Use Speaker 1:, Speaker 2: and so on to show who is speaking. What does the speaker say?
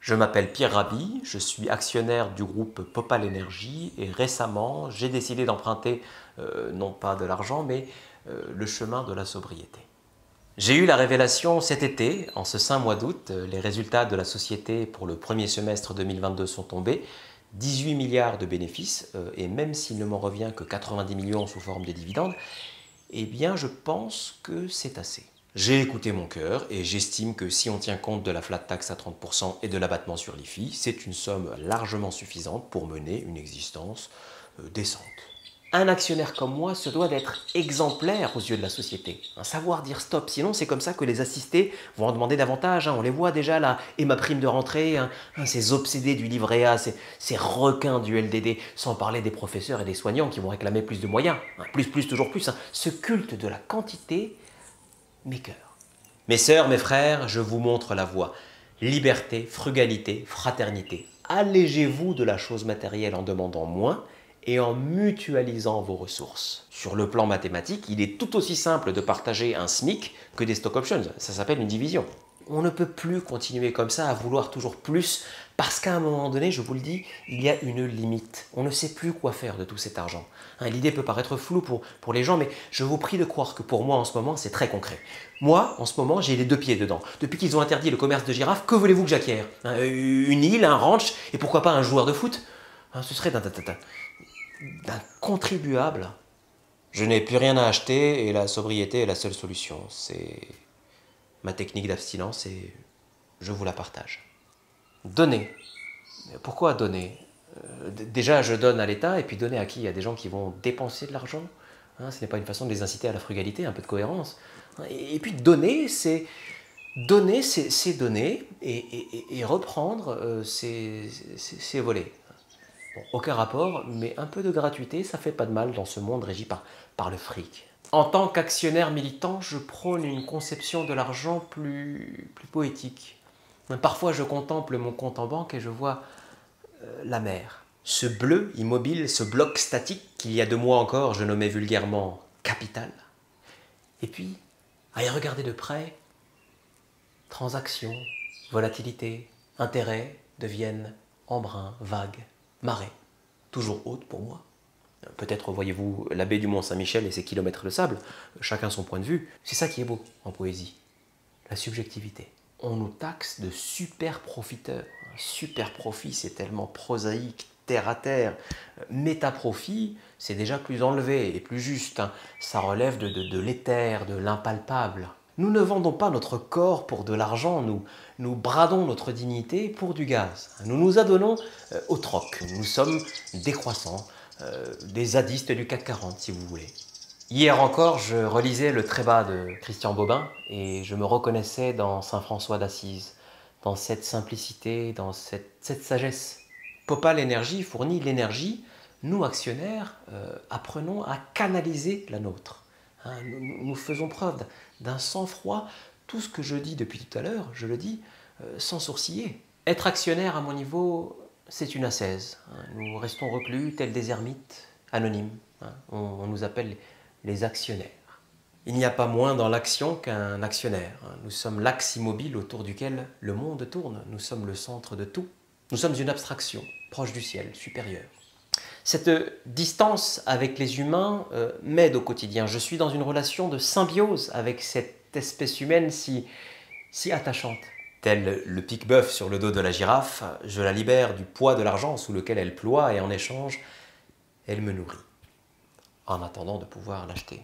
Speaker 1: Je m'appelle Pierre Rabhi, je suis actionnaire du groupe Popal Énergie et récemment j'ai décidé d'emprunter non pas de l'argent mais le chemin de la sobriété. J'ai eu la révélation cet été, en ce saint mois d'août, les résultats de la société pour le premier semestre 2022 sont tombés, 18 milliards de bénéfices et même s'il ne m'en revient que 90 millions sous forme de dividendes, eh bien je pense que c'est assez. J'ai écouté mon cœur et j'estime que si on tient compte de la flat tax à 30% et de l'abattement sur l'IFI, c'est une somme largement suffisante pour mener une existence décente. Un actionnaire comme moi se doit d'être exemplaire aux yeux de la société, savoir dire stop, sinon c'est comme ça que les assistés vont en demander davantage, on les voit déjà là, et ma prime de rentrée, ces obsédés du livret A, ces requins du LDD, sans parler des professeurs et des soignants qui vont réclamer plus de moyens, plus, toujours plus, ce culte de la quantité m'écœure. Mes sœurs, mes frères, je vous montre la voie. Liberté, frugalité, fraternité. Allégez-vous de la chose matérielle en demandant moins et en mutualisant vos ressources. Sur le plan mathématique, il est tout aussi simple de partager un SMIC que des stock options. Ça s'appelle une division. On ne peut plus continuer comme ça à vouloir toujours plus parce qu'à un moment donné, je vous le dis, il y a une limite. On ne sait plus quoi faire de tout cet argent. L'idée peut paraître floue pour les gens, mais je vous prie de croire que pour moi en ce moment, c'est très concret. Moi, en ce moment, j'ai les 2 pieds dedans. Depuis qu'ils ont interdit le commerce de girafes, que voulez-vous que j'acquière? Une île, un ranch, et pourquoi pas un joueur de foot? Ce serait d'un contribuable. Je n'ai plus rien à acheter et la sobriété est la seule solution. C'est ma technique d'abstinence et je vous la partage. Donner. Pourquoi donner? Déjà, je donne à l'État et puis donner à qui? Il y a des gens qui vont dépenser de l'argent. Ce n'est pas une façon de les inciter à la frugalité, un peu de cohérence. Et puis donner, c'est donner et reprendre, c'est voler. Bon, aucun rapport, mais un peu de gratuité, ça fait pas de mal dans ce monde régi par le fric. En tant qu'actionnaire militant, je prône une conception de l'argent plus poétique. Parfois, je contemple mon compte en banque et je vois la mer. Ce bleu immobile, ce bloc statique qu'il y a 2 mois encore, je nommais vulgairement capital. Et puis, à y regarder de près, transactions, volatilité, intérêts deviennent embruns, vagues, marées, toujours hautes pour moi. Peut-être voyez-vous la baie du Mont-Saint-Michel et ses kilomètres de sable, chacun son point de vue. C'est ça qui est beau en poésie, la subjectivité. On nous taxe de super profiteurs. Super profit, c'est tellement prosaïque, terre à terre. Métaprofit, c'est déjà plus enlevé et plus juste. Ça relève de l'éther, de l'impalpable. Nous ne vendons pas notre corps pour de l'argent, nous bradons notre dignité pour du gaz. Nous nous adonnons au troc. Nous sommes décroissants, des zadistes du CAC 40 si vous voulez. Hier encore, je relisais le Trébat de Christian Bobin et je me reconnaissais dans saint François d'Assise, dans cette simplicité, dans cette sagesse. Popal Énergie fournit l'énergie, nous actionnaires apprenons à canaliser la nôtre. Nous faisons preuve d'un sang-froid. Tout ce que je dis depuis tout à l'heure, je le dis sans sourciller. Être actionnaire à mon niveau, c'est une ascèse. Nous restons reclus tels des ermites, anonymes. On nous appelle les actionnaires. Il n'y a pas moins dans l'action qu'un actionnaire. Nous sommes l'axe immobile autour duquel le monde tourne. Nous sommes le centre de tout. Nous sommes une abstraction, proche du ciel, supérieure. Cette distance avec les humains m'aide au quotidien. Je suis dans une relation de symbiose avec cette espèce humaine si attachante. Tel le pique-bœuf sur le dos de la girafe, je la libère du poids de l'argent sous lequel elle ploie et en échange, elle me nourrit, en attendant de pouvoir l'acheter.